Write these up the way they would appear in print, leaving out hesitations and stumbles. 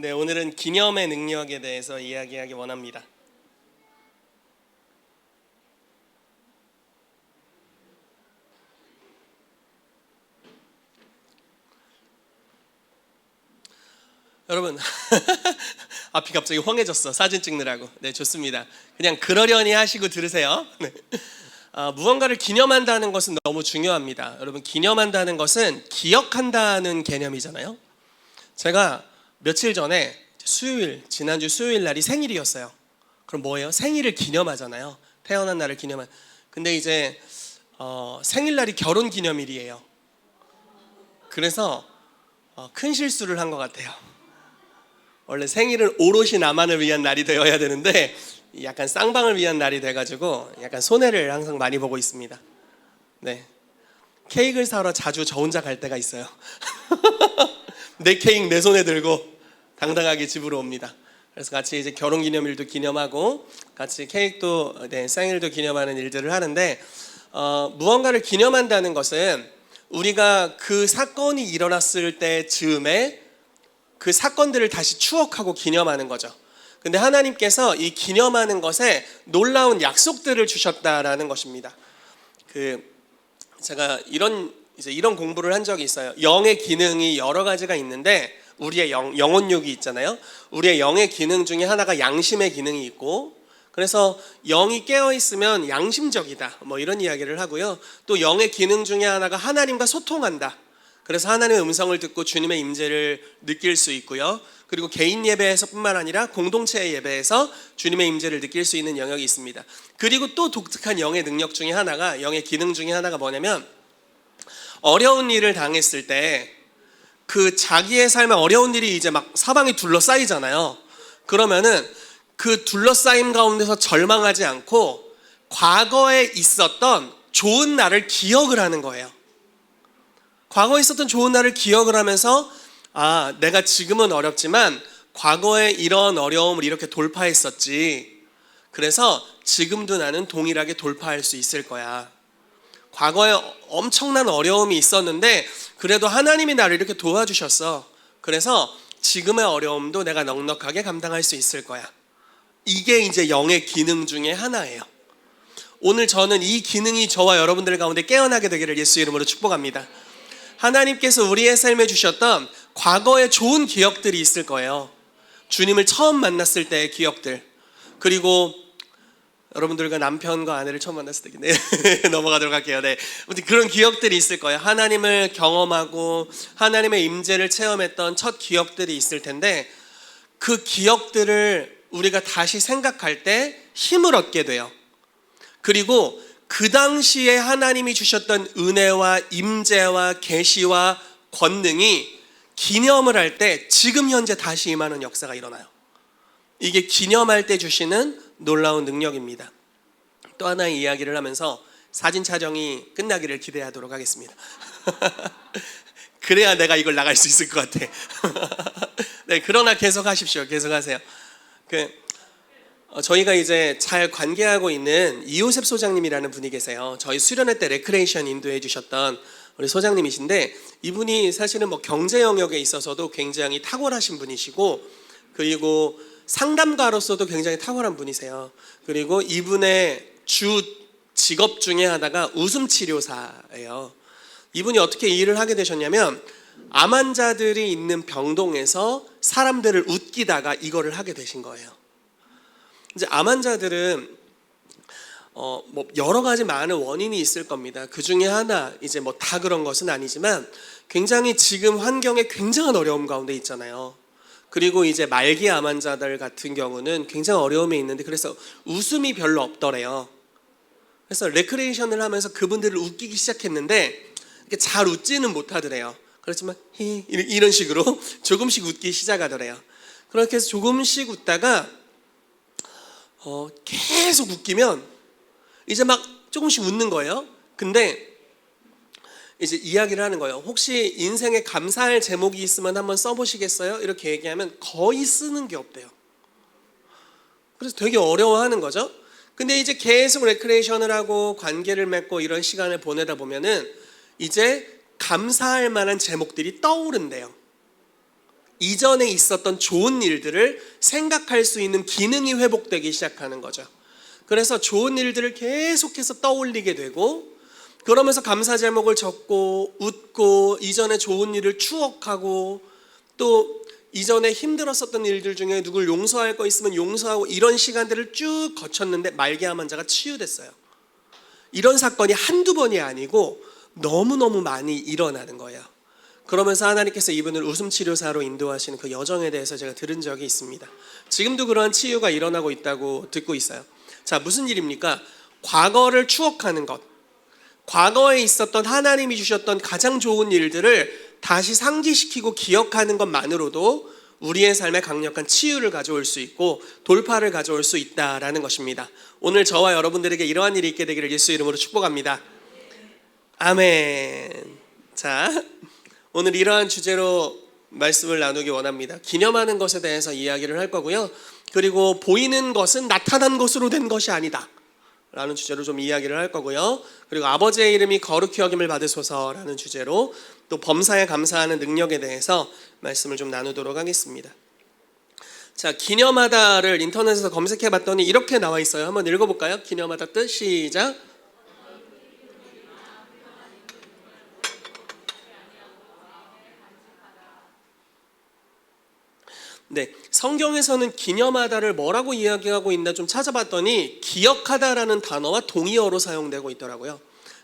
네, 오늘은 기념의 능력에 대해서 이야기하기 원합니다. 여러분, 앞이 갑자기 황해졌어. 사진 찍느라고. 네, 좋습니다. 그냥 그러려니 하시고 들으세요. 네. 무언가를 기념한다는 것은 너무 중요합니다. 여러분, 기념한다는 것은 기억한다는 개념이잖아요. 제가 며칠 전에 지난주 수요일 날이 생일이었어요. 그럼 뭐예요? 생일을 기념하잖아요. 태어난 날을 근데 이제 생일날이 결혼 기념일이에요. 그래서 큰 실수를 한 것 같아요. 원래 생일은 오롯이 나만을 위한 날이 되어야 되는데 약간 쌍방을 위한 날이 돼가지고 약간 손해를 항상 많이 보고 있습니다. 네, 케이크를 사러 자주 저 혼자 갈 때가 있어요. 내 케이크 내 손에 들고 당당하게 집으로 옵니다. 그래서 같이 이제 결혼기념일도 기념하고 같이 케이크도 생일도 기념하는 일들을 하는데 무언가를 기념한다는 것은 우리가 그 사건이 일어났을 때 즈음에 그 사건들을 다시 추억하고 기념하는 거죠. 근데 하나님께서 이 기념하는 것에 놀라운 약속들을 주셨다라는 것입니다. 제가 이런 공부를 한 적이 있어요. 영의 기능이 여러 가지가 있는데 우리의 영혼욕이 있잖아요. 우리의 영의 기능 중에 하나가 양심의 기능이 있고, 그래서 영이 깨어 있으면 양심적이다, 뭐 이런 이야기를 하고요. 또 영의 기능 중에 하나가 하나님과 소통한다. 그래서 하나님의 음성을 듣고 주님의 임재를 느낄 수 있고요. 그리고 개인 예배에서뿐만 아니라 공동체의 예배에서 주님의 임재를 느낄 수 있는 영역이 있습니다. 그리고 또 독특한 영의 능력 중에 하나가, 영의 기능 중에 하나가 뭐냐면, 어려운 일을 당했을 때 그 자기의 삶에 어려운 일이 이제 막 사방이 둘러싸이잖아요. 그러면은 그 둘러싸임 가운데서 절망하지 않고 과거에 있었던 좋은 날을 기억을 하는 거예요. 과거에 있었던 좋은 날을 기억을 하면서 내가 지금은 어렵지만 과거에 이런 어려움을 이렇게 돌파했었지. 그래서 지금도 나는 동일하게 돌파할 수 있을 거야. 과거에 엄청난 어려움이 있었는데 그래도 하나님이 나를 이렇게 도와주셨어. 그래서 지금의 어려움도 내가 넉넉하게 감당할 수 있을 거야. 이게 이제 영의 기능 중에 하나예요. 오늘 저는 이 기능이 저와 여러분들 가운데 깨어나게 되기를 예수 이름으로 축복합니다. 하나님께서 우리의 삶에 주셨던 과거의 좋은 기억들이 있을 거예요. 주님을 처음 만났을 때의 기억들, 그리고 여러분들과 남편과 아내를 처음 만났을 때, 넘어가도록 할게요. 네, 아무튼 그런 기억들이 있을 거예요. 하나님을 경험하고 하나님의 임재를 체험했던 첫 기억들이 있을 텐데, 그 기억들을 우리가 다시 생각할 때 힘을 얻게 돼요. 그리고 그 당시에 하나님이 주셨던 은혜와 임재와 계시와 권능이 기념을 할 때 지금 현재 다시 임하는 역사가 일어나요. 이게 기념할 때 주시는 놀라운 능력입니다. 또 하나의 이야기를 하면서 사진 촬영이 끝나기를 기대하도록 하겠습니다. 그래야 내가 이걸 나갈 수 있을 것 같아. 네, 그러나 계속하십시오. 계속하세요. 저희가 이제 잘 관계하고 있는 이호셉 소장님이라는 분이 계세요. 저희 수련회 때 레크레이션 인도해 주셨던 우리 소장님이신데, 이분이 사실은 뭐 경제 영역에 있어서도 굉장히 탁월하신 분이시고, 그리고 상담가로서도 굉장히 탁월한 분이세요. 그리고 이분의 주 직업 중에 하나가 웃음 치료사예요. 이분이 어떻게 이 일을 하게 되셨냐면, 암 환자들이 있는 병동에서 사람들을 웃기다가 이거를 하게 되신 거예요. 이제 암 환자들은 뭐 여러 가지 많은 원인이 있을 겁니다. 그 중에 하나, 이제 뭐 다 그런 것은 아니지만 굉장히 지금 환경에 굉장한 어려움 가운데 있잖아요. 그리고 이제 말기 암 환자들 같은 경우는 굉장히 어려움이 있는데, 그래서 웃음이 별로 없더래요. 그래서 레크레이션을 하면서 그분들을 웃기기 시작했는데 잘 웃지는 못하더래요. 그렇지만 이런 식으로 조금씩 웃기 시작하더래요. 그렇게 해서 조금씩 웃다가 계속 웃기면 이제 막 조금씩 웃는 거예요. 근데 이제 이야기를 하는 거예요. 혹시 인생에 감사할 제목이 있으면 한번 써보시겠어요? 이렇게 얘기하면 거의 쓰는 게 없대요. 그래서 되게 어려워하는 거죠. 근데 이제 계속 레크레이션을 하고 관계를 맺고 이런 시간을 보내다 보면은 이제 감사할 만한 제목들이 떠오른대요. 이전에 있었던 좋은 일들을 생각할 수 있는 기능이 회복되기 시작하는 거죠. 그래서 좋은 일들을 계속해서 떠올리게 되고, 그러면서 감사 제목을 적고 웃고 이전에 좋은 일을 추억하고, 또 이전에 힘들었었던 일들 중에 누굴 용서할 거 있으면 용서하고, 이런 시간들을 쭉 거쳤는데 말기암 환자가 치유됐어요. 이런 사건이 한두 번이 아니고 너무너무 많이 일어나는 거예요. 그러면서 하나님께서 이분을 웃음치료사로 인도하시는 그 여정에 대해서 제가 들은 적이 있습니다. 지금도 그러한 치유가 일어나고 있다고 듣고 있어요. 자, 무슨 일입니까? 과거를 추억하는 것, 과거에 있었던 하나님이 주셨던 가장 좋은 일들을 다시 상기시키고 기억하는 것만으로도 우리의 삶에 강력한 치유를 가져올 수 있고 돌파를 가져올 수 있다라는 것입니다. 오늘 저와 여러분들에게 이러한 일이 있게 되기를 예수 이름으로 축복합니다. 아멘. 자, 오늘 이러한 주제로 말씀을 나누기 원합니다. 기념하는 것에 대해서 이야기를 할 거고요. 그리고 보이는 것은 나타난 것으로 된 것이 아니다 라는 주제로 좀 이야기를 할 거고요. 그리고 아버지의 이름이 거룩히 여김을 받으소서라는 주제로 또 범사에 감사하는 능력에 대해서 말씀을 좀 나누도록 하겠습니다. 자, 기념하다를 인터넷에서 검색해 봤더니 이렇게 나와 있어요. 한번 읽어볼까요? 기념하다 뜻 시작. 네, 성경에서는 기념하다를 뭐라고 이야기하고 있나 좀 찾아봤더니 기억하다라는 단어와 동의어로 사용되고 있더라고요.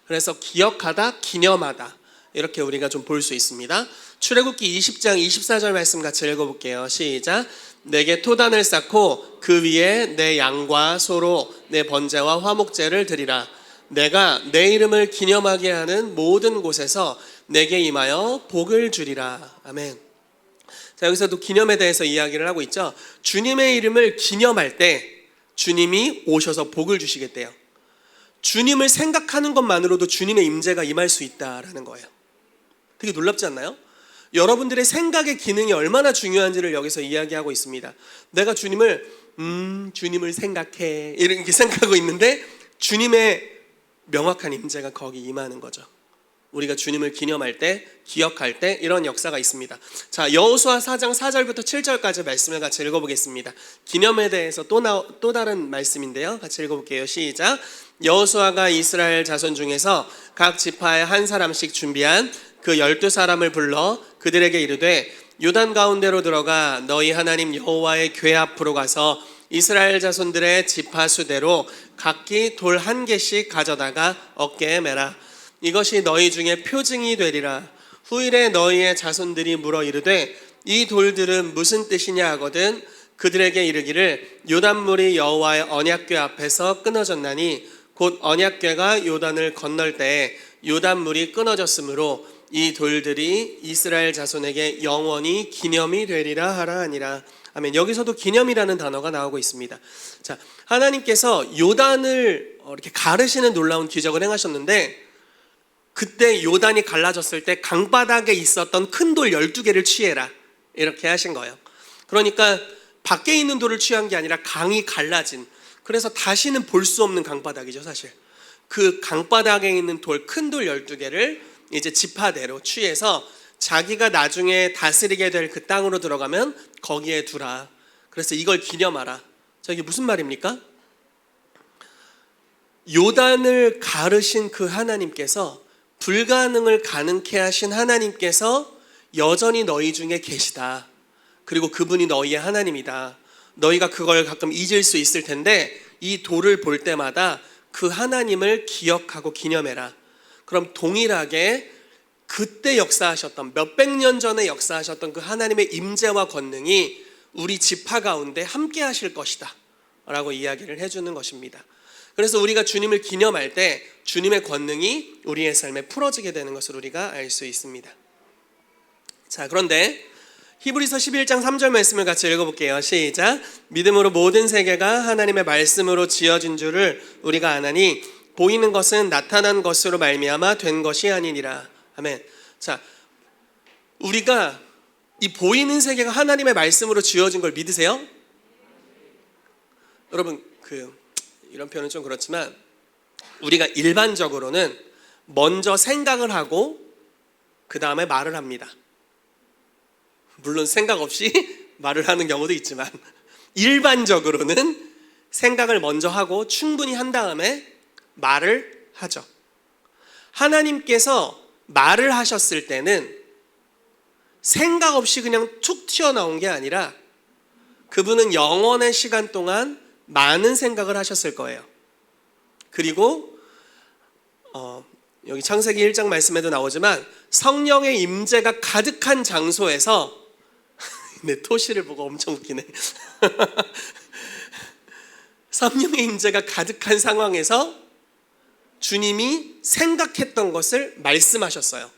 그래서 기억하다, 기념하다 이렇게 우리가 좀 볼 수 있습니다. 출애굽기 20장 24절 말씀 같이 읽어볼게요. 시작. 내게 토단을 쌓고 그 위에 내 양과 소로 내 번제와 화목제를 드리라. 내가 내 이름을 기념하게 하는 모든 곳에서 내게 임하여 복을 주리라. 아멘. 자, 여기서도 기념에 대해서 이야기를 하고 있죠. 주님의 이름을 기념할 때 주님이 오셔서 복을 주시겠대요. 주님을 생각하는 것만으로도 주님의 임재가 임할 수 있다라는 거예요. 되게 놀랍지 않나요? 여러분들의 생각의 기능이 얼마나 중요한지를 여기서 이야기하고 있습니다. 내가 주님을 생각해 이렇게 생각하고 있는데 주님의 명확한 임재가 거기 임하는 거죠. 우리가 주님을 기념할 때, 기억할 때 이런 역사가 있습니다. 자, 여호수아 4장 4절부터 7절까지 말씀을 같이 읽어보겠습니다. 기념에 대해서 또 다른 말씀인데요. 같이 읽어볼게요. 시작. 여호수아가 이스라엘 자손 중에서 각 지파에 한 사람씩 준비한 그 12사람을 불러 그들에게 이르되 요단 가운데로 들어가 너희 하나님 여호와의 궤 앞으로 가서 이스라엘 자손들의 지파 수대로 각기 돌 한 개씩 가져다가 어깨에 매라. 이것이 너희 중에 표징이 되리라. 후일에 너희의 자손들이 물어 이르되 이 돌들은 무슨 뜻이냐 하거든 그들에게 이르기를 요단물이 여호와의 언약궤 앞에서 끊어졌나니 곧 언약궤가 요단을 건널 때에 요단물이 끊어졌으므로 이 돌들이 이스라엘 자손에게 영원히 기념이 되리라 하라 하니라. 아멘. 여기서도 기념이라는 단어가 나오고 있습니다. 자, 하나님께서 요단을 이렇게 가르시는 놀라운 기적을 행하셨는데 그때 요단이 갈라졌을 때 강바닥에 있었던 큰 돌 12개를 취해라 이렇게 하신 거예요. 그러니까 밖에 있는 돌을 취한 게 아니라 강이 갈라진, 그래서 다시는 볼 수 없는 강바닥이죠 사실. 그 강바닥에 있는 큰 돌 12개를 이제 지파대로 취해서 자기가 나중에 다스리게 될 그 땅으로 들어가면 거기에 두라. 그래서 이걸 기념하라. 자, 이게 무슨 말입니까? 요단을 가르신 그 하나님께서, 불가능을 가능케 하신 하나님께서 여전히 너희 중에 계시다. 그리고 그분이 너희의 하나님이다. 너희가 그걸 가끔 잊을 수 있을 텐데 이 돌을 볼 때마다 그 하나님을 기억하고 기념해라. 그럼 동일하게 그때 역사하셨던, 몇백 년 전에 역사하셨던 그 하나님의 임재와 권능이 우리 지파 가운데 함께 하실 것이다 라고 이야기를 해주는 것입니다. 그래서 우리가 주님을 기념할 때 주님의 권능이 우리의 삶에 풀어지게 되는 것을 우리가 알 수 있습니다. 자, 그런데 히브리서 11장 3절 말씀을 같이 읽어볼게요. 시작. 믿음으로 모든 세계가 하나님의 말씀으로 지어진 줄을 우리가 아나니 보이는 것은 나타난 것으로 말미암아 된 것이 아니니라. 아멘. 자, 우리가 이 보이는 세계가 하나님의 말씀으로 지어진 걸 믿으세요? 여러분, 이런 표현은 좀 그렇지만 우리가 일반적으로는 먼저 생각을 하고 그 다음에 말을 합니다. 물론 생각 없이 말을 하는 경우도 있지만 일반적으로는 생각을 먼저 하고 충분히 한 다음에 말을 하죠. 하나님께서 말을 하셨을 때는 생각 없이 그냥 툭 튀어나온 게 아니라 그분은 영원의 시간 동안 많은 생각을 하셨을 거예요. 그리고 여기 창세기 1장 말씀에도 나오지만 성령의 임재가 가득한 장소에서 내 토시를 보고 엄청 웃기네. 성령의 임재가 가득한 상황에서 주님이 생각했던 것을 말씀하셨어요.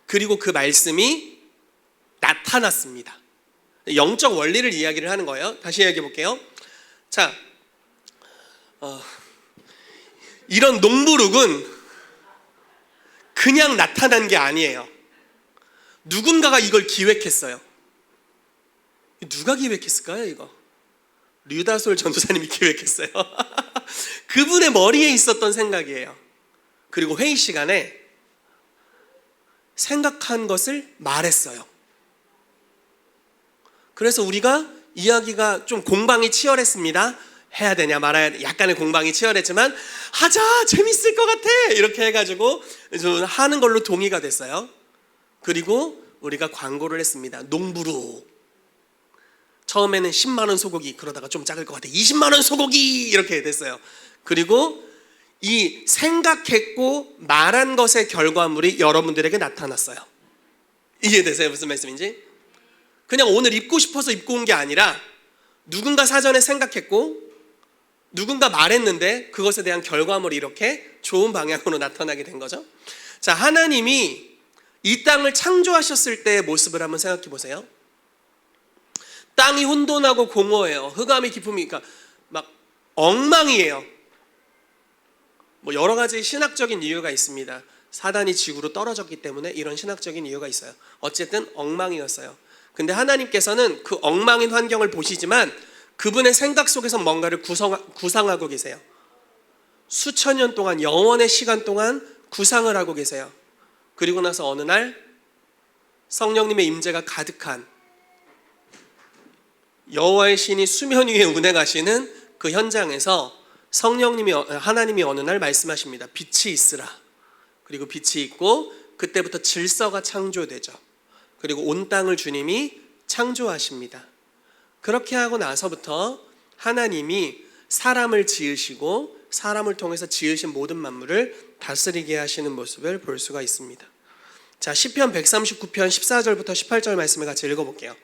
그리고 그 말씀이 나타났습니다. 영적 원리를 이야기를 하는 거예요. 다시 이야기해 볼게요. 자, 이런 농부룩은 그냥 나타난 게 아니에요. 누군가가 이걸 기획했어요. 누가 기획했을까요, 이거? 류다솔 전도사님이 기획했어요. 그분의 머리에 있었던 생각이에요. 그리고 회의 시간에 생각한 것을 말했어요. 그래서 우리가 이야기가 좀 공방이 치열했습니다. 해야 되냐 말아야 되냐 약간의 공방이 치열했지만 하자 재밌을 것 같아 이렇게 해가지고 좀 하는 걸로 동의가 됐어요. 그리고 우리가 광고를 했습니다. 농부루 처음에는 10만 원 소고기 그러다가 좀 작을 것 같아 20만 원 소고기 이렇게 됐어요. 그리고 이 생각했고 말한 것의 결과물이 여러분들에게 나타났어요. 이해되세요? 무슨 말씀인지? 그냥 오늘 입고 싶어서 입고 온 게 아니라 누군가 사전에 생각했고 누군가 말했는데 그것에 대한 결과물이 이렇게 좋은 방향으로 나타나게 된 거죠. 자, 하나님이 이 땅을 창조하셨을 때의 모습을 한번 생각해 보세요. 땅이 혼돈하고 공허해요. 흑암이 깊음이 그러니까 막 엉망이에요. 뭐 여러 가지 신학적인 이유가 있습니다. 사단이 지구로 떨어졌기 때문에 이런 신학적인 이유가 있어요. 어쨌든 엉망이었어요. 근데 하나님께서는 그 엉망인 환경을 보시지만 그분의 생각 속에서 뭔가를 구상하고 계세요. 수천 년 동안 영원의 시간 동안 구상을 하고 계세요. 그리고 나서 어느 날 성령님의 임재가 가득한 여호와의 신이 수면 위에 운행하시는 그 현장에서 하나님이 어느 날 말씀하십니다. 빛이 있으라. 그리고 빛이 있고 그때부터 질서가 창조되죠. 그리고 온 땅을 주님이 창조하십니다. 그렇게 하고 나서부터 하나님이 사람을 지으시고 사람을 통해서 지으신 모든 만물을 다스리게 하시는 모습을 볼 수가 있습니다. 자, 시편 139편 14절부터 18절 말씀을 같이 읽어볼게요.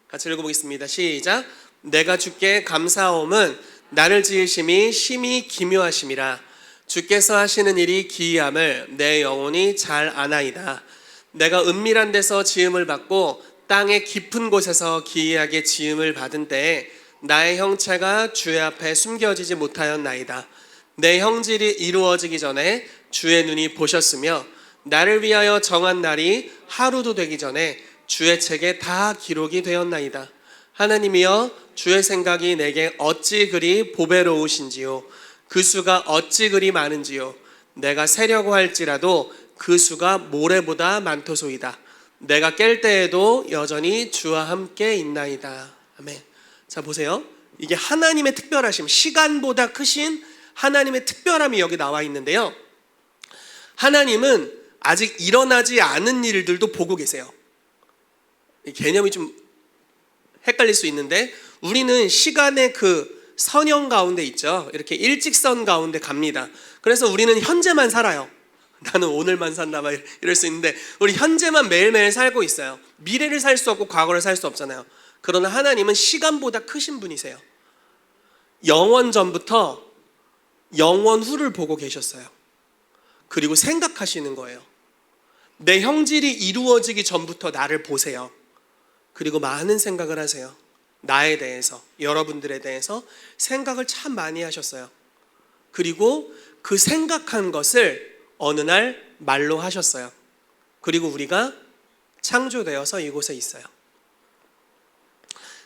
같이 읽어보겠습니다. 시작. 내가 주께 감사함은 나를 지으심이 심히 기묘하심이라. 주께서 하시는 일이 기이함을 내 영혼이 잘 아나이다. 내가 은밀한 데서 지음을 받고 땅의 깊은 곳에서 기이하게 지음을 받은 때에 나의 형체가 주의 앞에 숨겨지지 못하였나이다. 내 형질이 이루어지기 전에 주의 눈이 보셨으며 나를 위하여 정한 날이 하루도 되기 전에 주의 책에 다 기록이 되었나이다. 하나님이여 주의 생각이 내게 어찌 그리 보배로우신지요. 그 수가 어찌 그리 많은지요. 내가 세려고 할지라도 그 수가 모래보다 많도소이다. 내가 깰 때에도 여전히 주와 함께 있나이다. 아멘. 자, 보세요. 이게 하나님의 특별하심, 시간보다 크신 하나님의 특별함이 여기 나와 있는데요. 하나님은 아직 일어나지 않은 일들도 보고 계세요. 이 개념이 좀 헷갈릴 수 있는데 우리는 시간의 그 선형 가운데 있죠. 이렇게 일직선 가운데 갑니다. 그래서 우리는 현재만 살아요. 나는 오늘만 산다 막 이럴 수 있는데 우리 현재만 매일매일 살고 있어요. 미래를 살 수 없고 과거를 살 수 없잖아요. 그러나 하나님은 시간보다 크신 분이세요. 영원 전부터 영원 후를 보고 계셨어요. 그리고 생각하시는 거예요. 내 형질이 이루어지기 전부터 나를 보세요. 그리고 많은 생각을 하세요. 나에 대해서, 여러분들에 대해서 생각을 참 많이 하셨어요. 그리고 그 생각한 것을 어느 날 말로 하셨어요. 그리고 우리가 창조되어서 이곳에 있어요.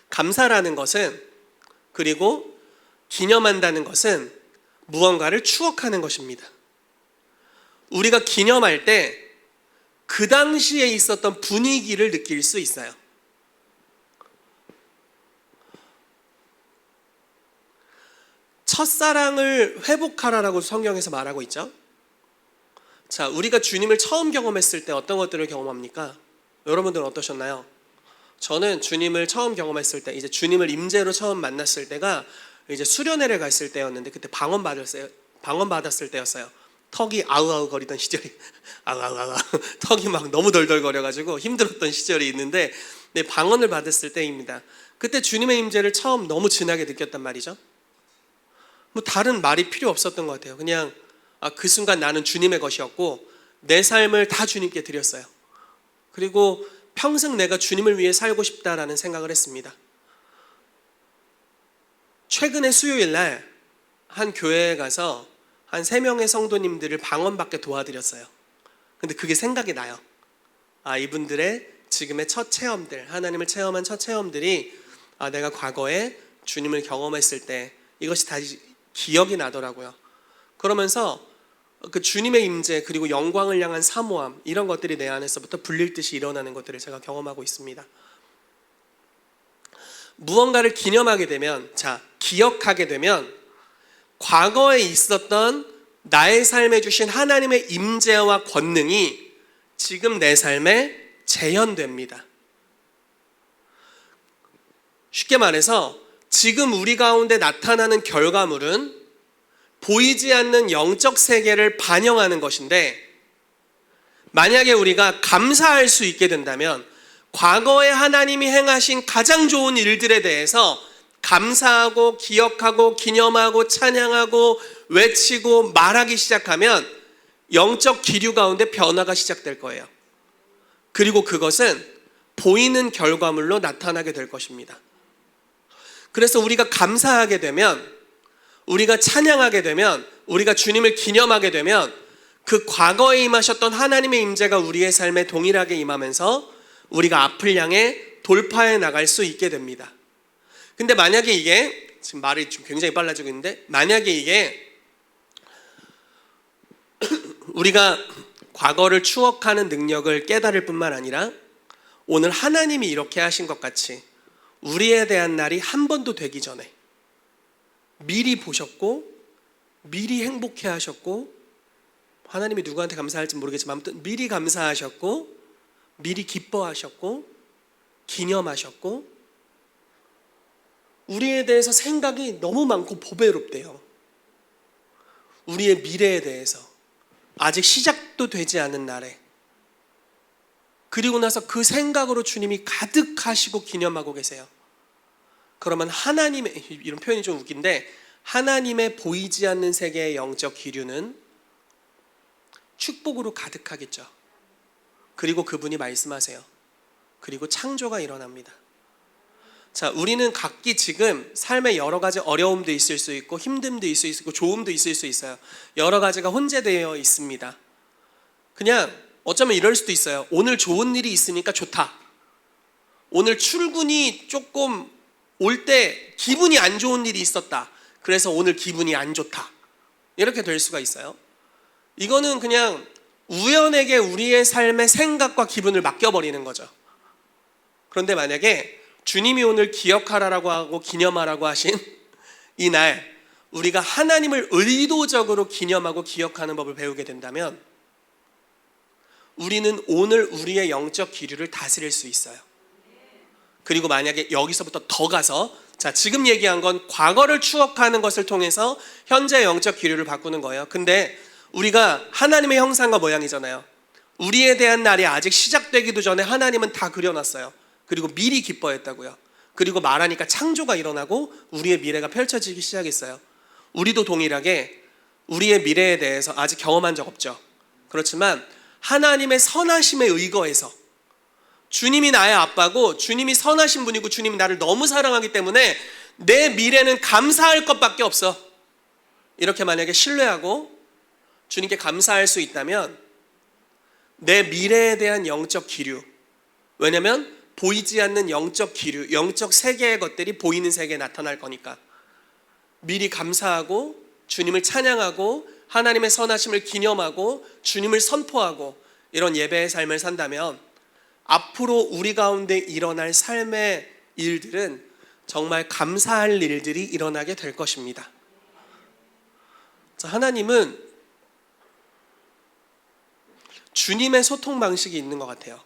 감사라는 것은, 그리고 기념한다는 것은 무언가를 추억하는 것입니다. 우리가 기념할 때 그 당시에 있었던 분위기를 느낄 수 있어요. 첫사랑을 회복하라라고 성경에서 말하고 있죠. 자, 우리가 주님을 처음 경험했을 때 어떤 것들을 경험합니까? 여러분들은 어떠셨나요? 저는 주님을 처음 경험했을 때, 이제 주님을 임재로 처음 만났을 때가 이제 수련회를 갔을 때였는데, 그때 방언 받았을 때였어요. 턱이 아우아우 거리던 시절이 아우아우 턱이 막 너무 덜덜거려가지고 힘들었던 시절이 있는데, 네, 방언을 받았을 때입니다. 그때 주님의 임재를 처음 너무 진하게 느꼈단 말이죠. 뭐 다른 말이 필요 없었던 것 같아요. 그냥 그 순간 나는 주님의 것이었고 내 삶을 다 주님께 드렸어요. 그리고 평생 내가 주님을 위해 살고 싶다라는 생각을 했습니다. 최근에 수요일 날 한 교회에 가서 한 3명의 성도님들을 방언받게 도와드렸어요. 근데 그게 생각이 나요. 이분들의 지금의 첫 체험들, 하나님을 체험한 첫 체험들이 내가 과거에 주님을 경험했을 때 이것이 다시 기억이 나더라고요. 그러면서 그 주님의 임재 그리고 영광을 향한 사모함, 이런 것들이 내 안에서부터 불릴 듯이 일어나는 것들을 제가 경험하고 있습니다. 무언가를 기념하게 되면, 기억하게 되면 과거에 있었던 나의 삶에 주신 하나님의 임재와 권능이 지금 내 삶에 재현됩니다. 쉽게 말해서 지금 우리 가운데 나타나는 결과물은 보이지 않는 영적 세계를 반영하는 것인데, 만약에 우리가 감사할 수 있게 된다면 과거에 하나님이 행하신 가장 좋은 일들에 대해서 감사하고 기억하고 기념하고 찬양하고 외치고 말하기 시작하면 영적 기류 가운데 변화가 시작될 거예요. 그리고 그것은 보이는 결과물로 나타나게 될 것입니다. 그래서 우리가 감사하게 되면, 우리가 찬양하게 되면, 우리가 주님을 기념하게 되면 그 과거에 임하셨던 하나님의 임재가 우리의 삶에 동일하게 임하면서 우리가 앞을 향해 돌파해 나갈 수 있게 됩니다. 근데 만약에 이게, 지금 말이 좀 굉장히 빨라지고 있는데, 만약에 이게 우리가 과거를 추억하는 능력을 깨달을 뿐만 아니라 오늘 하나님이 이렇게 하신 것 같이 우리에 대한 날이 한 번도 되기 전에 미리 보셨고 미리 행복해 하셨고, 하나님이 누구한테 감사할지 모르겠지만 아무튼 미리 감사하셨고 미리 기뻐하셨고 기념하셨고, 우리에 대해서 생각이 너무 많고 보배롭대요. 우리의 미래에 대해서 아직 시작도 되지 않은 날에, 그리고 나서 그 생각으로 주님이 가득하시고 기념하고 계세요. 그러면 하나님의, 이런 표현이 좀 웃긴데, 하나님의 보이지 않는 세계의 영적 기류는 축복으로 가득하겠죠. 그리고 그분이 말씀하세요. 그리고 창조가 일어납니다. 자, 우리는 각기 지금 삶에 여러 가지 어려움도 있을 수 있고 힘듦도 있을 수 있고 좋음도 있을 수 있어요. 여러 가지가 혼재되어 있습니다. 그냥 어쩌면 이럴 수도 있어요. 오늘 좋은 일이 있으니까 좋다. 오늘 출근이 조금 올 때 기분이 안 좋은 일이 있었다. 그래서 오늘 기분이 안 좋다. 이렇게 될 수가 있어요. 이거는 그냥 우연하게 우리의 삶의 생각과 기분을 맡겨버리는 거죠. 그런데 만약에 주님이 오늘 기억하라고 하고 기념하라고 하신 이 날, 우리가 하나님을 의도적으로 기념하고 기억하는 법을 배우게 된다면 우리는 오늘 우리의 영적 기류를 다스릴 수 있어요. 그리고 만약에 여기서부터 더 가서, 지금 얘기한 건 과거를 추억하는 것을 통해서 현재 영적 기류를 바꾸는 거예요. 근데 우리가 하나님의 형상과 모양이잖아요. 우리에 대한 날이 아직 시작되기도 전에 하나님은 다 그려놨어요. 그리고 미리 기뻐했다고요. 그리고 말하니까 창조가 일어나고 우리의 미래가 펼쳐지기 시작했어요. 우리도 동일하게 우리의 미래에 대해서 아직 경험한 적 없죠. 그렇지만 하나님의 선하심에 의거해서, 주님이 나의 아빠고 주님이 선하신 분이고 주님이 나를 너무 사랑하기 때문에 내 미래는 감사할 것밖에 없어. 이렇게 만약에 신뢰하고 주님께 감사할 수 있다면 내 미래에 대한 영적 기류, 왜냐면 보이지 않는 영적 기류, 영적 세계의 것들이 보이는 세계에 나타날 거니까 미리 감사하고 주님을 찬양하고 하나님의 선하심을 기념하고 주님을 선포하고 이런 예배의 삶을 산다면 앞으로 우리 가운데 일어날 삶의 일들은 정말 감사할 일들이 일어나게 될 것입니다. 자, 하나님은 주님의 소통 방식이 있는 것 같아요.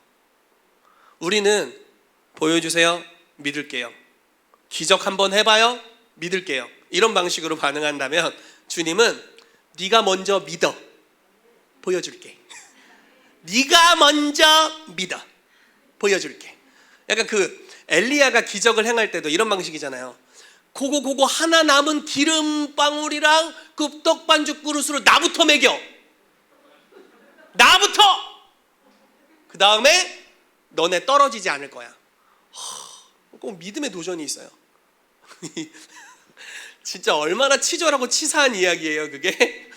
우리는 보여주세요, 믿을게요. 기적 한번 해봐요, 믿을게요. 이런 방식으로 반응한다면 주님은 네가 먼저 믿어, 보여줄게. 네가 먼저 믿어, 보여줄게. 약간 그 엘리야가 기적을 행할 때도 이런 방식이잖아요. 고고 하나 남은 기름방울이랑 그 떡반죽 그릇으로 나부터 먹여. 나부터. 그 다음에 너네 떨어지지 않을 거야. 꼭 믿음의 도전이 있어요. 진짜 얼마나 치졸하고 치사한 이야기예요 그게.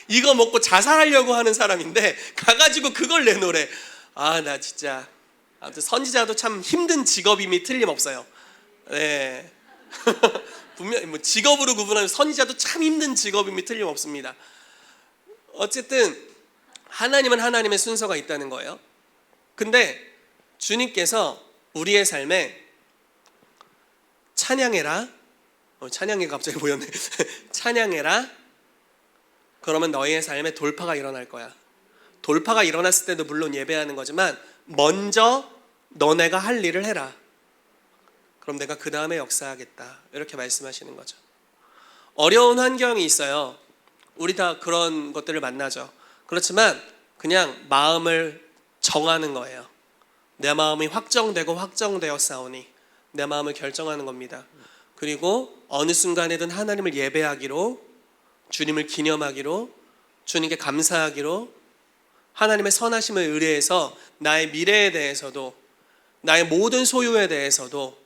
이거 먹고 자살하려고 하는 사람인데 가가지고 그걸 내놓으래. 나 진짜 아무튼 선지자도 참 힘든 직업임이 틀림없어요. 네. 분명히 뭐 직업으로 구분하면 선지자도 참 힘든 직업임이 틀림없습니다. 어쨌든 하나님은 하나님의 순서가 있다는 거예요. 근데 주님께서 우리의 삶에 찬양해라. 찬양이 갑자기 보였네. 찬양해라. 그러면 너희의 삶에 돌파가 일어날 거야. 돌파가 일어났을 때도 물론 예배하는 거지만 먼저 너네가 할 일을 해라. 그럼 내가 그 다음에 역사하겠다. 이렇게 말씀하시는 거죠. 어려운 환경이 있어요. 우리 다 그런 것들을 만나죠. 그렇지만 그냥 마음을 정하는 거예요. 내 마음이 확정되었사오니 내 마음을 결정하는 겁니다. 그리고 어느 순간에든 하나님을 예배하기로, 주님을 기념하기로, 주님께 감사하기로, 하나님의 선하심을 의뢰해서 나의 미래에 대해서도, 나의 모든 소유에 대해서도,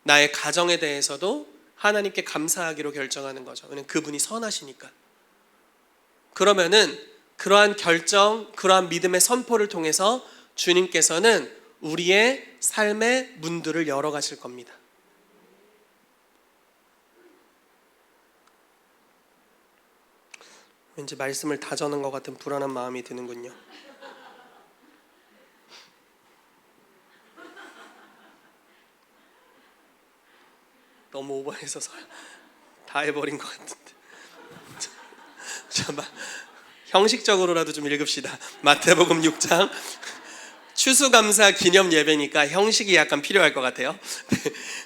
나의 가정에 대해서도 하나님께 감사하기로 결정하는 거죠. 왜냐하면 그분이 선하시니까. 그러면은 그러한 결정, 그러한 믿음의 선포를 통해서 주님께서는 우리의 삶의 문들을 열어가실 겁니다. 왠지 말씀을 다 저는 것 같은 불안한 마음이 드는군요. 너무 오버해서 다 해버린 것 같은데. 잠깐만, 형식적으로라도 좀 읽읍시다. 마태복음 6장 추수감사 기념 예배니까 형식이 약간 필요할 것 같아요.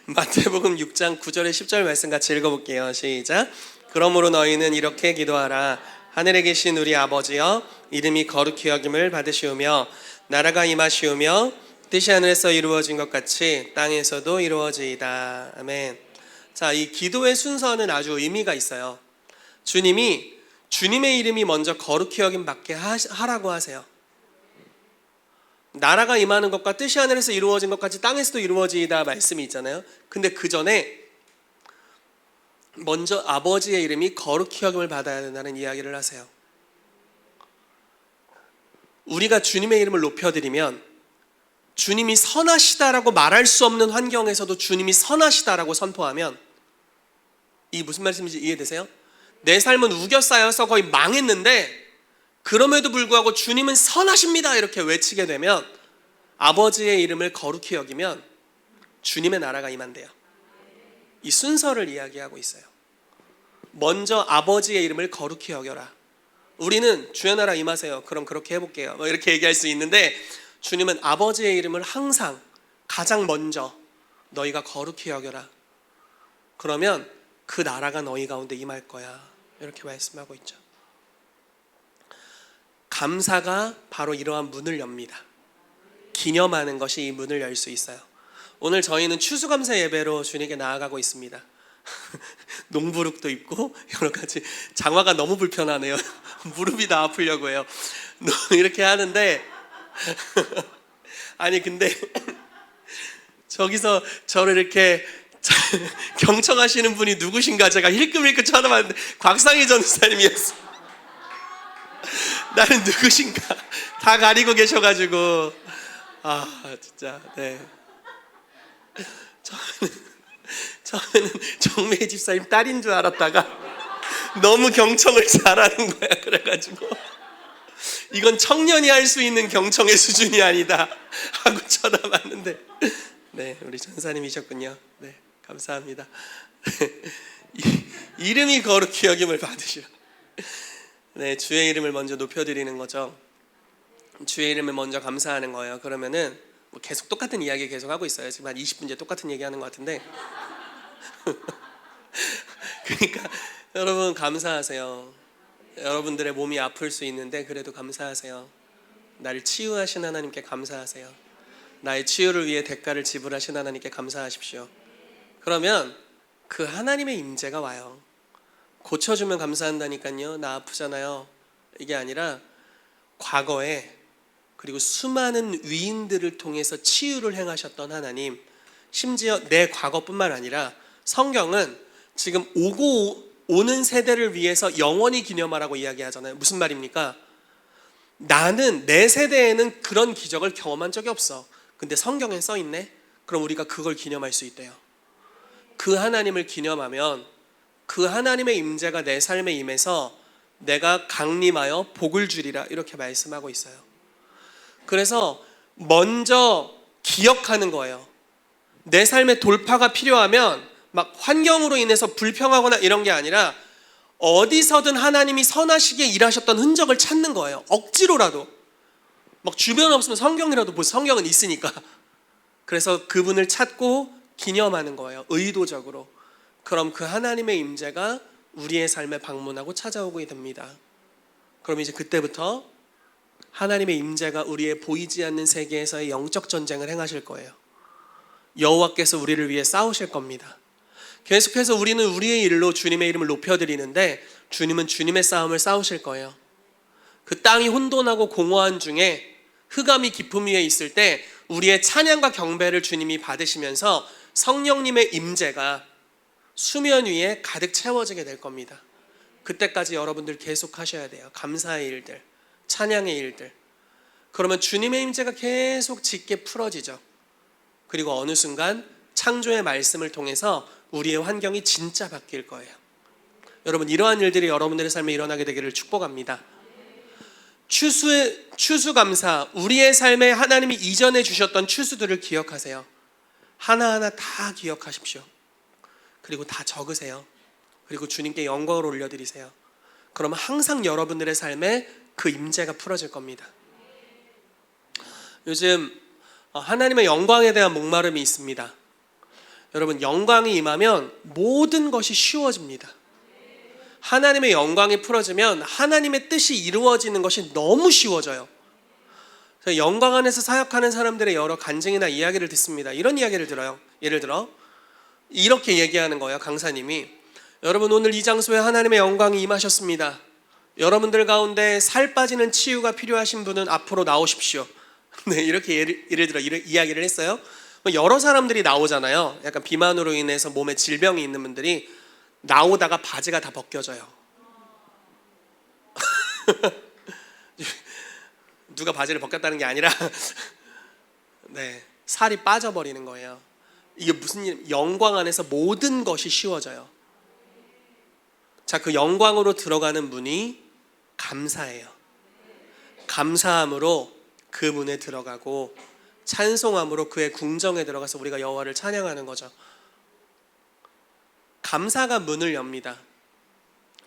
마태복음 6장 9절에 10절 말씀 같이 읽어볼게요. 시작. 그러므로 너희는 이렇게 기도하라. 하늘에 계신 우리 아버지여, 이름이 거룩히 여김을 받으시오며 나라가 임하시오며 뜻이 하늘에서 이루어진 것 같이 땅에서도 이루어지이다. 아멘. 자, 이 기도의 순서는 아주 의미가 있어요. 주님이 주님의 이름이 먼저 거룩히 여김 받게 하라고 하세요. 나라가 임하는 것과 뜻이 하늘에서 이루어진 것 같이 땅에서도 이루어지이다 말씀이 있잖아요. 근데 그 전에 먼저 아버지의 이름이 거룩히 여김을 받아야 된다는 이야기를 하세요. 우리가 주님의 이름을 높여드리면 주님이 선하시다라고 말할 수 없는 환경에서도 주님이 선하시다라고 선포하면, 이게 무슨 말씀인지 이해되세요? 내 삶은 우겨싸여서 거의 망했는데 그럼에도 불구하고 주님은 선하십니다 이렇게 외치게 되면, 아버지의 이름을 거룩히 여기면 주님의 나라가 임한대요. 이 순서를 이야기하고 있어요. 먼저 아버지의 이름을 거룩히 여겨라. 우리는 주의 나라 임하세요, 그럼 그렇게 해볼게요, 뭐 이렇게 얘기할 수 있는데, 주님은 아버지의 이름을 항상 가장 먼저 너희가 거룩히 여겨라. 그러면 그 나라가 너희 가운데 임할 거야, 이렇게 말씀하고 있죠. 감사가 바로 이러한 문을 엽니다. 기념하는 것이 이 문을 열 수 있어요. 오늘 저희는 추수감사 예배로 주님께 나아가고 있습니다. 농부룩도 입고 여러 가지, 장화가 너무 불편하네요. 무릎이 다 아프려고 해요. 이렇게 하는데 아니 근데 저기서 저를 이렇게 경청하시는 분이 누구신가 제가 힐끔힐끔 쳐다봤는데 곽상희 전사님이었어. 나는 누구신가 다 가리고 계셔가지고 진짜 네. 처음에는 정매희 집사님 딸인 줄 알았다가 너무 경청을 잘하는 거야. 그래가지고 이건 청년이 할 수 있는 경청의 수준이 아니다 하고 쳐다봤는데, 네, 우리 전사님이셨군요. 네, 감사합니다. 이름이 거룩히 여김을 받으시오. 네, 주의 이름을 먼저 높여드리는 거죠. 주의 이름을 먼저 감사하는 거예요. 그러면은 뭐 계속 똑같은 이야기 계속 하고 있어요. 지금 한 20분째 똑같은 얘기하는 것 같은데. 그러니까 여러분 감사하세요. 여러분들의 몸이 아플 수 있는데 그래도 감사하세요. 나를 치유하신 하나님께 감사하세요. 나의 치유를 위해 대가를 지불하신 하나님께 감사하십시오. 그러면 그 하나님의 임재가 와요. 고쳐주면 감사한다니까요. 나 아프잖아요. 이게 아니라 과거에 그리고 수많은 위인들을 통해서 치유를 행하셨던 하나님, 심지어 내 과거뿐만 아니라 성경은 지금 오는 세대를 위해서 영원히 기념하라고 이야기하잖아요. 무슨 말입니까? 나는 내 세대에는 그런 기적을 경험한 적이 없어. 근데 성경에 써 있네. 그럼 우리가 그걸 기념할 수 있대요. 그 하나님을 기념하면 그 하나님의 임재가 내 삶에 임해서 내가 강림하여 복을 주리라 이렇게 말씀하고 있어요. 그래서 먼저 기억하는 거예요. 내 삶에 돌파가 필요하면 막 환경으로 인해서 불평하거나 이런 게 아니라 어디서든 하나님이 선하시게 일하셨던 흔적을 찾는 거예요. 억지로라도. 막 주변 없으면 성경이라도 보세요. 성경은 있으니까. 그래서 그분을 찾고 기념하는 거예요. 의도적으로. 그럼 그 하나님의 임재가 우리의 삶에 방문하고 찾아오게 됩니다. 그럼 이제 그때부터 하나님의 임재가 우리의 보이지 않는 세계에서의 영적 전쟁을 행하실 거예요. 여호와께서 우리를 위해 싸우실 겁니다. 계속해서 우리는 우리의 일로 주님의 이름을 높여드리는데 주님은 주님의 싸움을 싸우실 거예요. 그 땅이 혼돈하고 공허한 중에 흑암이 깊음 위에 있을 때 우리의 찬양과 경배를 주님이 받으시면서 성령님의 임재가 수면 위에 가득 채워지게 될 겁니다. 그때까지 여러분들 계속 하셔야 돼요. 감사의 일들, 찬양의 일들. 그러면 주님의 임재가 계속 짙게 풀어지죠. 그리고 어느 순간 창조의 말씀을 통해서 우리의 환경이 진짜 바뀔 거예요. 여러분, 이러한 일들이 여러분들의 삶에 일어나게 되기를 축복합니다. 추수감사, 우리의 삶에 하나님이 이전해 주셨던 추수들을 기억하세요. 하나하나 다 기억하십시오. 그리고 다 적으세요. 그리고 주님께 영광을 올려드리세요. 그러면 항상 여러분들의 삶에 그 임재가 풀어질 겁니다. 요즘 하나님의 영광에 대한 목마름이 있습니다. 여러분, 영광이 임하면 모든 것이 쉬워집니다. 하나님의 영광이 풀어지면 하나님의 뜻이 이루어지는 것이 너무 쉬워져요. 영광 안에서 사역하는 사람들의 여러 간증이나 이야기를 듣습니다. 이런 이야기를 들어요. 예를 들어 이렇게 얘기하는 거예요. 강사님이, 여러분 오늘 이 장소에 하나님의 영광이 임하셨습니다. 여러분들 가운데 살 빠지는 치유가 필요하신 분은 앞으로 나오십시오. 네, 이렇게 예를 들어 이야기를 했어요. 여러 사람들이 나오잖아요. 약간 비만으로 인해서 몸에 질병이 있는 분들이 나오다가 바지가 다 벗겨져요. 누가 바지를 벗겼다는 게 아니라 네, 살이 빠져버리는 거예요. 이게 무슨 일? 영광 안에서 모든 것이 쉬워져요. 자, 그 영광으로 들어가는 문이 감사예요. 감사함으로 그 문에 들어가고 찬송함으로 그의 궁정에 들어가서 우리가 여호와를 찬양하는 거죠. 감사가 문을 엽니다.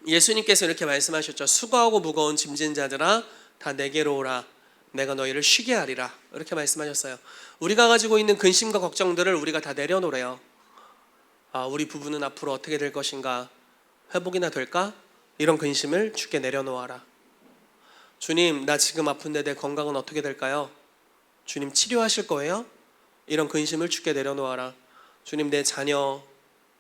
예수님께서 이렇게 말씀하셨죠. 수고하고 무거운 짐진 자들아 다 내게로 오라. 내가 너희를 쉬게 하리라. 이렇게 말씀하셨어요. 우리가 가지고 있는 근심과 걱정들을 우리가 다 내려놓으래요. 우리 부부는 앞으로 어떻게 될 것인가? 회복이나 될까? 이런 근심을 주께 내려놓아라. 주님, 나 지금 아픈데 내 건강은 어떻게 될까요? 주님, 치료하실 거예요? 이런 근심을 주께 내려놓아라. 주님, 내 자녀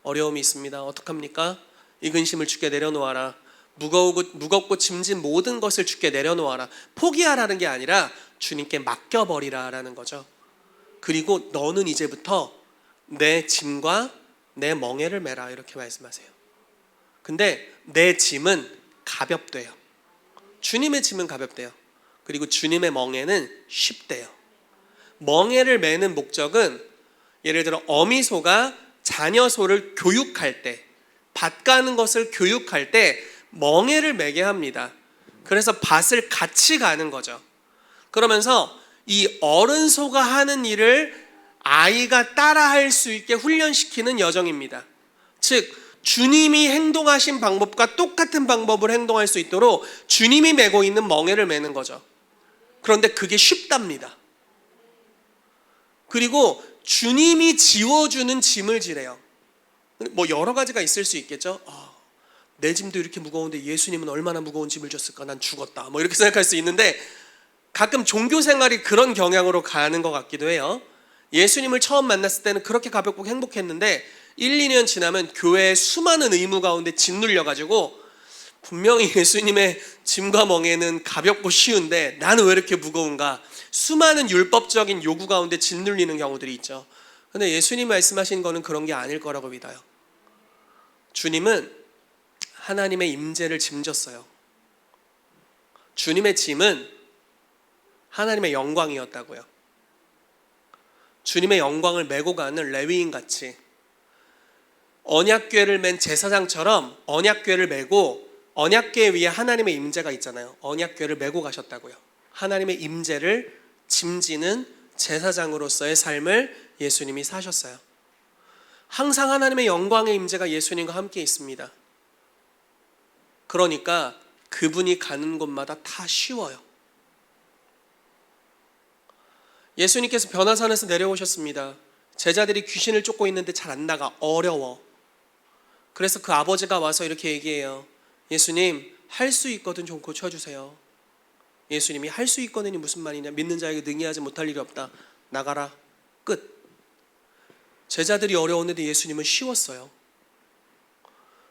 어려움이 있습니다. 어떡합니까? 이 근심을 주께 내려놓아라. 무겁고 짐진 모든 것을 주께 내려놓아라. 포기하라는 게 아니라 주님께 맡겨버리라라는 거죠. 그리고 너는 이제부터 내 짐과 내 멍에를 메라. 이렇게 말씀하세요. 근데 내 짐은 가볍대요. 주님의 짐은 가볍대요. 그리고 주님의 멍에는 쉽대요. 멍에를 매는 목적은 예를 들어 어미소가 자녀 소를 교육할 때, 밭 가는 것을 교육할 때 멍에를 매게 합니다. 그래서 밭을 같이 가는 거죠. 그러면서 이 어른 소가 하는 일을 아이가 따라할 수 있게 훈련시키는 여정입니다. 즉 주님이 행동하신 방법과 똑같은 방법을 행동할 수 있도록 주님이 메고 있는 멍에를 매는 거죠. 그런데 그게 쉽답니다. 그리고 주님이 지워주는 짐을 지래요. 뭐 여러 가지가 있을 수 있겠죠. 내 짐도 이렇게 무거운데 예수님은 얼마나 무거운 짐을 졌을까? 난 죽었다. 뭐 이렇게 생각할 수 있는데 가끔 종교 생활이 그런 경향으로 가는 것 같기도 해요. 예수님을 처음 만났을 때는 그렇게 가볍고 행복했는데 1, 2년 지나면 교회의 수많은 의무 가운데 짓눌려가지고 분명히 예수님의 짐과 멍에는 가볍고 쉬운데 나는 왜 이렇게 무거운가? 수많은 율법적인 요구 가운데 짓눌리는 경우들이 있죠. 근데 예수님 말씀하신 거는 그런 게 아닐 거라고 믿어요. 주님은 하나님의 임재를 짐졌어요. 주님의 짐은 하나님의 영광이었다고요. 주님의 영광을 메고 가는 레위인 같이 언약궤를 맨 제사장처럼 언약궤를 메고 언약궤 위에 하나님의 임재가 있잖아요. 언약궤를 메고 가셨다고요. 하나님의 임재를 짐지는 제사장으로서의 삶을 예수님이 사셨어요. 항상 하나님의 영광의 임재가 예수님과 함께 있습니다. 그러니까 그분이 가는 곳마다 다 쉬워요. 예수님께서 변화산에서 내려오셨습니다. 제자들이 귀신을 쫓고 있는데 잘 안 나가, 어려워. 그래서 그 아버지가 와서 이렇게 얘기해요. 예수님, 할 수 있거든 좀 고쳐주세요. 예수님이 할 수 있거든이 무슨 말이냐? 믿는 자에게 능히 하지 못할 일이 없다. 나가라. 끝. 제자들이 어려웠는데 예수님은 쉬웠어요.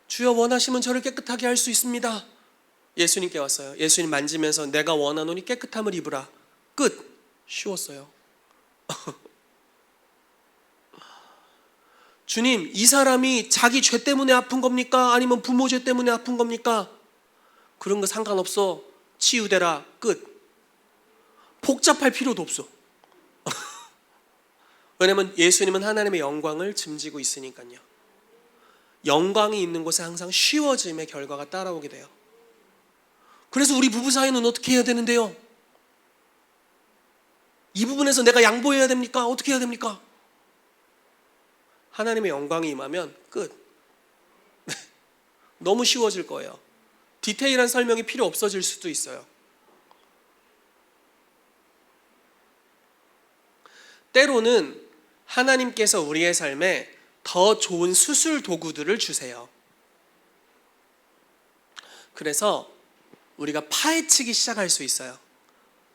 주여 원하시면 저를 깨끗하게 할 수 있습니다. 예수님께 왔어요. 예수님 만지면서 내가 원하노니 깨끗함을 입으라. 끝. 쉬웠어요. 주님, 이 사람이 자기 죄 때문에 아픈 겁니까? 아니면 부모 죄 때문에 아픈 겁니까? 그런 거 상관없어. 치유되라. 끝. 복잡할 필요도 없어. 왜냐면 예수님은 하나님의 영광을 짐지고 있으니까요. 영광이 있는 곳에 항상 쉬워짐의 결과가 따라오게 돼요. 그래서 우리 부부 사이는 어떻게 해야 되는데요? 이 부분에서 내가 양보해야 됩니까? 어떻게 해야 됩니까? 하나님의 영광이 임하면 끝. 너무 쉬워질 거예요. 디테일한 설명이 필요 없어질 수도 있어요. 때로는 하나님께서 우리의 삶에 더 좋은 수술 도구들을 주세요. 그래서 우리가 파헤치기 시작할 수 있어요.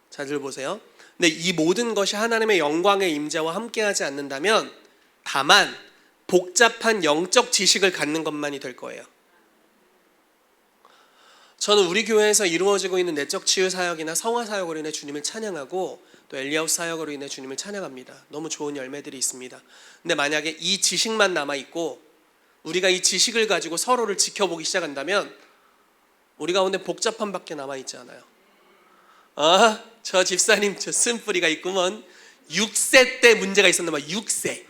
자, 들보세요. 근데 이 모든 것이 하나님의 영광의 임재와 함께하지 않는다면 다만 복잡한 영적 지식을 갖는 것만이 될 거예요. 저는 우리 교회에서 이루어지고 있는 내적 치유 사역이나 성화 사역으로 인해 주님을 찬양하고 또 엘리아웃 사역으로 인해 주님을 찬양합니다. 너무 좋은 열매들이 있습니다. 근데 만약에 이 지식만 남아있고 우리가 이 지식을 가지고 서로를 지켜보기 시작한다면 우리 가운데 복잡함밖에 남아있지 않아요. 저 집사님 저 쓴뿌리가 있구먼. 6세 때 문제가 있었나 봐. 6세.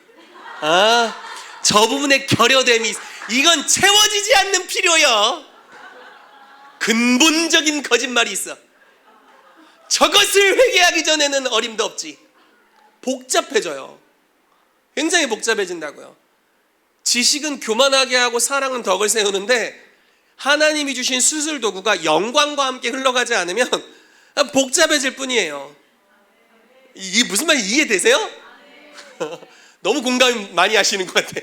저 부분에 결여됨이 이건 채워지지 않는 필요요. 근본적인 거짓말이 있어. 저것을 회개하기 전에는 어림도 없지. 복잡해져요. 굉장히 복잡해진다고요. 지식은 교만하게 하고 사랑은 덕을 세우는데 하나님이 주신 수술 도구가 영광과 함께 흘러가지 않으면 복잡해질 뿐이에요. 이게 무슨 말인지 이해되세요? 너무 공감 많이 하시는 것 같아.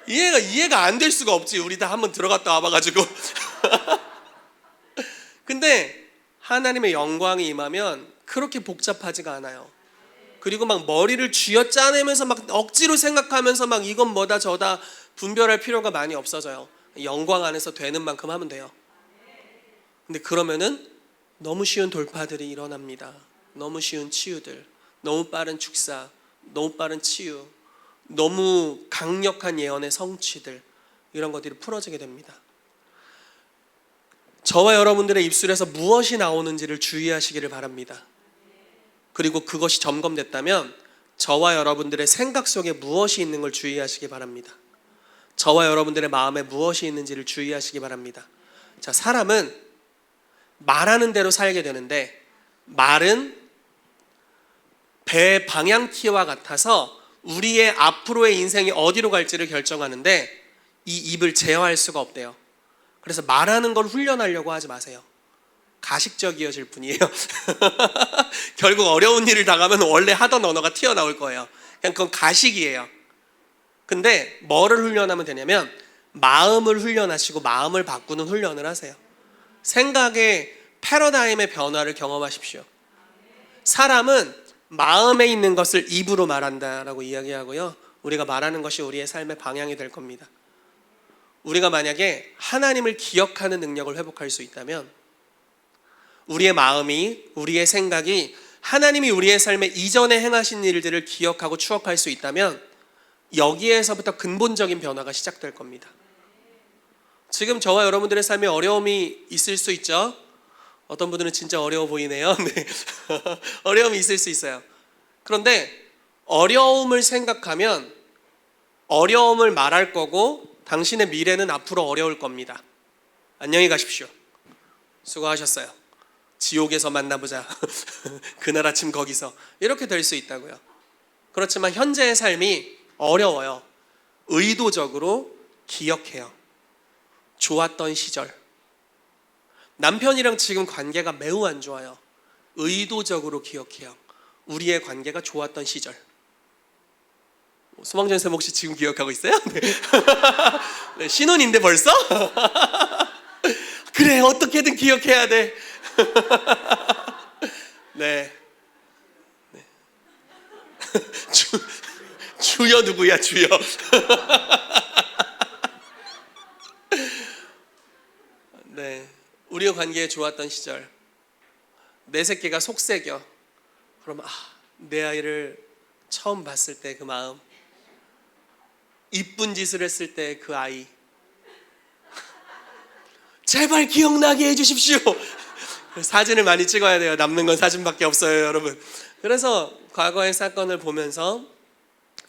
이해가 안 될 수가 없지. 우리 다 한번 들어갔다 와봐가지고. 근데 하나님의 영광이 임하면 그렇게 복잡하지가 않아요. 그리고 막 머리를 쥐어짜내면서 막 억지로 생각하면서 막 이건 뭐다 저다 분별할 필요가 많이 없어져요. 영광 안에서 되는 만큼 하면 돼요. 근데 그러면은 너무 쉬운 돌파들이 일어납니다. 너무 쉬운 치유들, 너무 빠른 축사, 너무 빠른 치유, 너무 강력한 예언의 성취들, 이런 것들이 풀어지게 됩니다. 저와 여러분들의 입술에서 무엇이 나오는지를 주의하시기를 바랍니다. 그리고 그것이 점검됐다면 저와 여러분들의 생각 속에 무엇이 있는 걸 주의하시기 바랍니다. 저와 여러분들의 마음에 무엇이 있는지를 주의하시기 바랍니다. 자, 사람은 말하는 대로 살게 되는데 말은 배 방향키와 같아서 우리의 앞으로의 인생이 어디로 갈지를 결정하는데 이 입을 제어할 수가 없대요. 그래서 말하는 걸 훈련하려고 하지 마세요. 가식적이어질 뿐이에요. 결국 어려운 일을 당하면 원래 하던 언어가 튀어나올 거예요. 그냥 그건 가식이에요. 근데 뭐를 훈련하면 되냐면 마음을 훈련하시고 마음을 바꾸는 훈련을 하세요. 생각의 패러다임의 변화를 경험하십시오. 사람은 마음에 있는 것을 입으로 말한다라고 이야기하고요. 우리가 말하는 것이 우리의 삶의 방향이 될 겁니다. 우리가 만약에 하나님을 기억하는 능력을 회복할 수 있다면 우리의 마음이, 우리의 생각이 하나님이 우리의 삶에 이전에 행하신 일들을 기억하고 추억할 수 있다면 여기에서부터 근본적인 변화가 시작될 겁니다. 지금 저와 여러분들의 삶에 어려움이 있을 수 있죠. 어떤 분들은 진짜 어려워 보이네요. 네. 어려움이 있을 수 있어요. 그런데 어려움을 생각하면 어려움을 말할 거고 당신의 미래는 앞으로 어려울 겁니다. 안녕히 가십시오. 수고하셨어요. 지옥에서 만나보자. 그날 아침 거기서. 이렇게 될 수 있다고요. 그렇지만 현재의 삶이 어려워요. 의도적으로 기억해요. 좋았던 시절. 남편이랑 지금 관계가 매우 안 좋아요. 의도적으로 기억해요. 우리의 관계가 좋았던 시절. 소망전 쌤 혹시 지금 기억하고 있어요? 네. 네, 신혼인데 벌써? 그래, 어떻게든 기억해야 돼. 네. 네. 주여 누구야, 주여. 네. 우리의 관계에 좋았던 시절. 내 새끼가 속색여. 그럼 내 아이를 처음 봤을 때 그 마음. 이쁜 짓을 했을 때 그 아이. 제발 기억나게 해주십시오. 사진을 많이 찍어야 돼요. 남는 건 사진밖에 없어요, 여러분. 그래서 과거의 사건을 보면서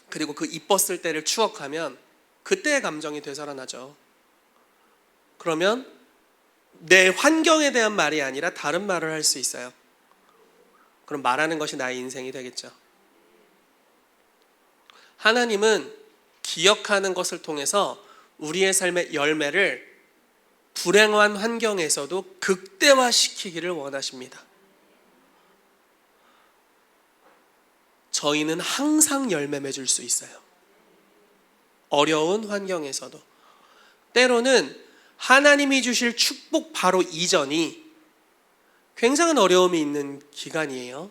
그리고 그 이뻤을 때를 추억하면 그때의 감정이 되살아나죠. 그러면 내 환경에 대한 말이 아니라 다른 말을 할 수 있어요. 그럼 말하는 것이 나의 인생이 되겠죠. 하나님은 기억하는 것을 통해서 우리의 삶의 열매를 불행한 환경에서도 극대화시키기를 원하십니다. 저희는 항상 열매 맺을 수 있어요. 어려운 환경에서도. 때로는 하나님이 주실 축복 바로 이전이 굉장한 어려움이 있는 기간이에요.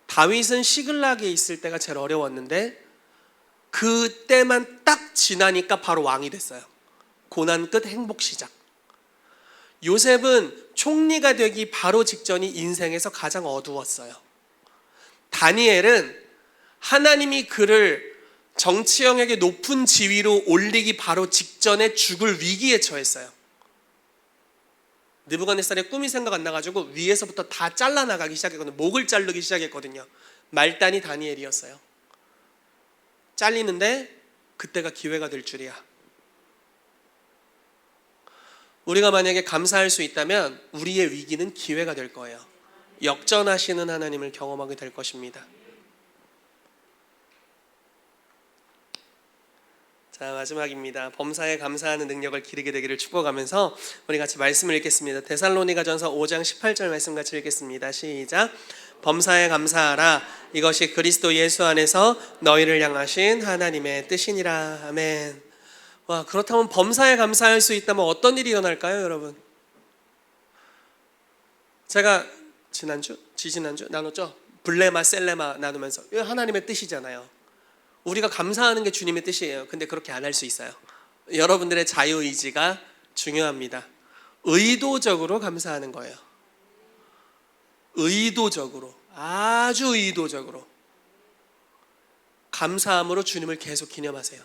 다윗은 시글락에 있을 때가 제일 어려웠는데 그때만 딱 지나니까 바로 왕이 됐어요. 고난 끝 행복 시작. 요셉은 총리가 되기 바로 직전이 인생에서 가장 어두웠어요. 다니엘은 하나님이 그를 정치 영역의 높은 지위로 올리기 바로 직전에 죽을 위기에 처했어요. 느부갓네살의 꿈이 생각 안 나가지고 위에서부터 다 잘라나가기 시작했거든요. 목을 자르기 시작했거든요. 말단이 다니엘이었어요. 잘리는데 그때가 기회가 될 줄이야. 우리가 만약에 감사할 수 있다면 우리의 위기는 기회가 될 거예요. 역전하시는 하나님을 경험하게 될 것입니다. 자, 마지막입니다. 범사에 감사하는 능력을 기르게 되기를 축복하면서 우리 같이 말씀을 읽겠습니다. 데살로니가전서 5장 18절 말씀 같이 읽겠습니다. 시작. 범사에 감사하라. 이것이 그리스도 예수 안에서 너희를 향하신 하나님의 뜻이니라. 아멘. 와, 그렇다면 범사에 감사할 수 있다면 어떤 일이 일어날까요, 여러분? 제가 지지난주 나눴죠? 블레마 셀레마 나누면서 이거 하나님의 뜻이잖아요. 우리가 감사하는 게 주님의 뜻이에요. 근데 그렇게 안 할 수 있어요. 여러분들의 자유의지가 중요합니다. 의도적으로 감사하는 거예요. 의도적으로, 아주 의도적으로 감사함으로 주님을 계속 기념하세요.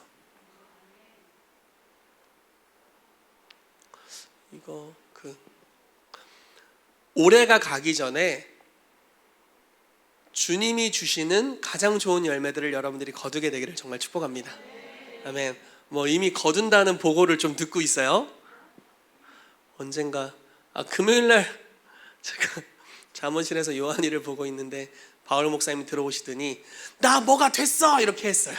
이거 올해가 가기 전에 주님이 주시는 가장 좋은 열매들을 여러분들이 거두게 되기를 정말 축복합니다. 아멘. 이미 거둔다는 보고를 좀 듣고 있어요. 언젠가 금요일날 제가 잠원실에서 요한이를 보고 있는데 바울 목사님 들어오시더니 나 뭐가 됐어 이렇게 했어요.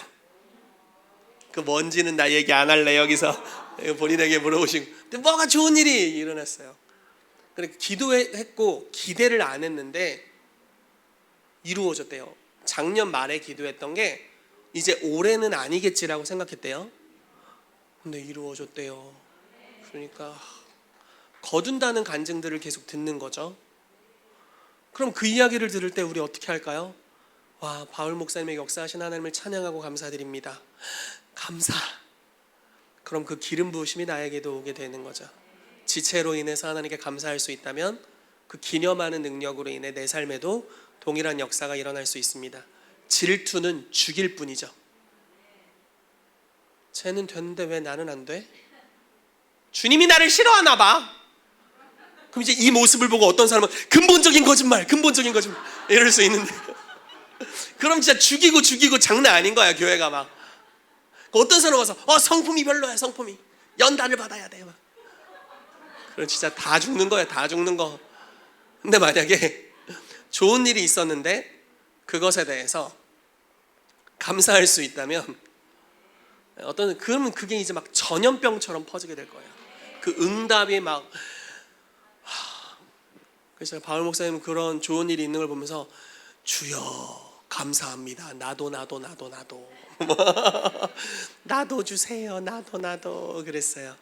그 뭔지는 나 얘기 안 할래. 여기서 본인에게 물어보시고 근데 뭐가 좋은 일이 일어났어요. 그래 기도했고 기대를 안 했는데 이루어졌대요. 작년 말에 기도했던 게 이제 올해는 아니겠지라고 생각했대요. 근데 이루어졌대요. 그러니까 거둔다는 간증들을 계속 듣는 거죠. 그럼 그 이야기를 들을 때 우리 어떻게 할까요? 와, 바울 목사님의 역사하신 하나님을 찬양하고 감사드립니다. 감사. 그럼 그 기름 부으심이 나에게도 오게 되는 거죠. 지체로 인해서 하나님께 감사할 수 있다면 그 기념하는 능력으로 인해 내 삶에도 동일한 역사가 일어날 수 있습니다. 질투는 죽일 뿐이죠. 쟤는 됐는데 왜 나는 안 돼? 주님이 나를 싫어하나 봐. 그럼 이제 이 모습을 보고 어떤 사람은 근본적인 거짓말 이럴 수 있는데 그럼 진짜 죽이고 장난 아닌 거야. 교회가 막 어떤 사람 와서 성품이 별로야. 성품이 연단을 받아야 돼 막. 그럼 진짜 다 죽는 거야. 다 죽는 거. 근데 만약에 좋은 일이 있었는데 그것에 대해서 감사할 수 있다면 그러면 그게 이제 막 전염병처럼 퍼지게 될 거예요. 그 응답이 막 그래서 바울 목사님은 그런 좋은 일이 있는 걸 보면서 주여 감사합니다. 나도 나도 주세요. 나도 그랬어요.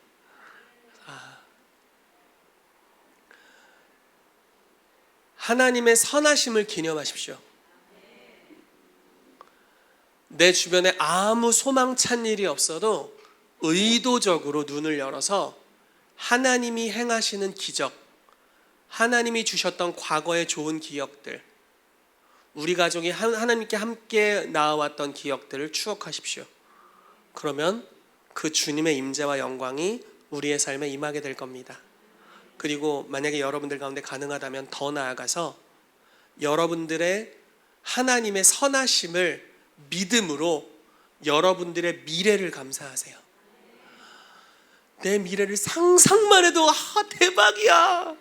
하나님의 선하심을 기념하십시오. 내 주변에 아무 소망찬 일이 없어도 의도적으로 눈을 열어서 하나님이 행하시는 기적, 하나님이 주셨던 과거의 좋은 기억들, 우리 가족이 하나님께 함께 나아왔던 기억들을 추억하십시오. 그러면 그 주님의 임재와 영광이 우리의 삶에 임하게 될 겁니다. 그리고 만약에 여러분들 가운데 가능하다면 더 나아가서 여러분들의 하나님의 선하심을 믿음으로 여러분들의 미래를 감사하세요. 내 미래를 상상만 해도 대박이야.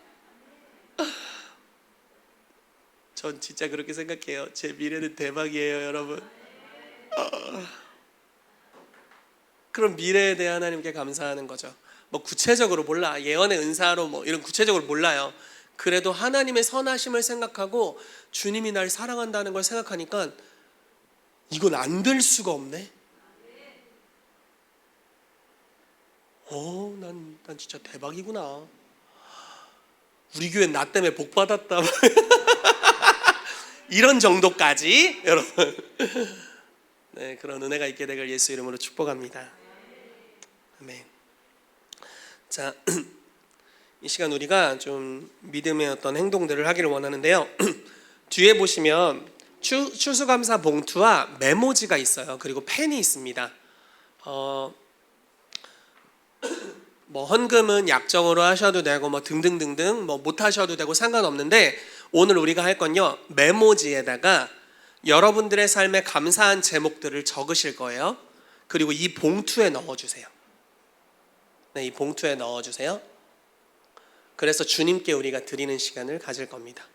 전 진짜 그렇게 생각해요. 제 미래는 대박이에요, 여러분. 그럼 미래에 대해 하나님께 감사하는 거죠. 뭐 구체적으로 몰라. 예언의 은사로 뭐 이런 구체적으로 몰라요. 그래도 하나님의 선하심을 생각하고 주님이 날 사랑한다는 걸 생각하니까 이건 안 될 수가 없네. 난 진짜 대박이구나. 우리 교회 나 때문에 복 받았다. 이런 정도까지 여러분. 네, 그런 은혜가 있게 되길 예수 이름으로 축복합니다. 아멘. 자, 이 시간 우리가 좀 믿음의 어떤 행동들을 하기를 원하는데요. 뒤에 보시면 추수감사 봉투와 메모지가 있어요. 그리고 펜이 있습니다. 뭐 헌금은 약정으로 하셔도 되고 뭐 등등등등 뭐 못 하셔도 되고 상관없는데 오늘 우리가 할 건요, 메모지에다가 여러분들의 삶에 감사한 제목들을 적으실 거예요. 그리고 이 봉투에 넣어주세요. 네, 이 봉투에 넣어주세요. 그래서 주님께 우리가 드리는 시간을 가질 겁니다.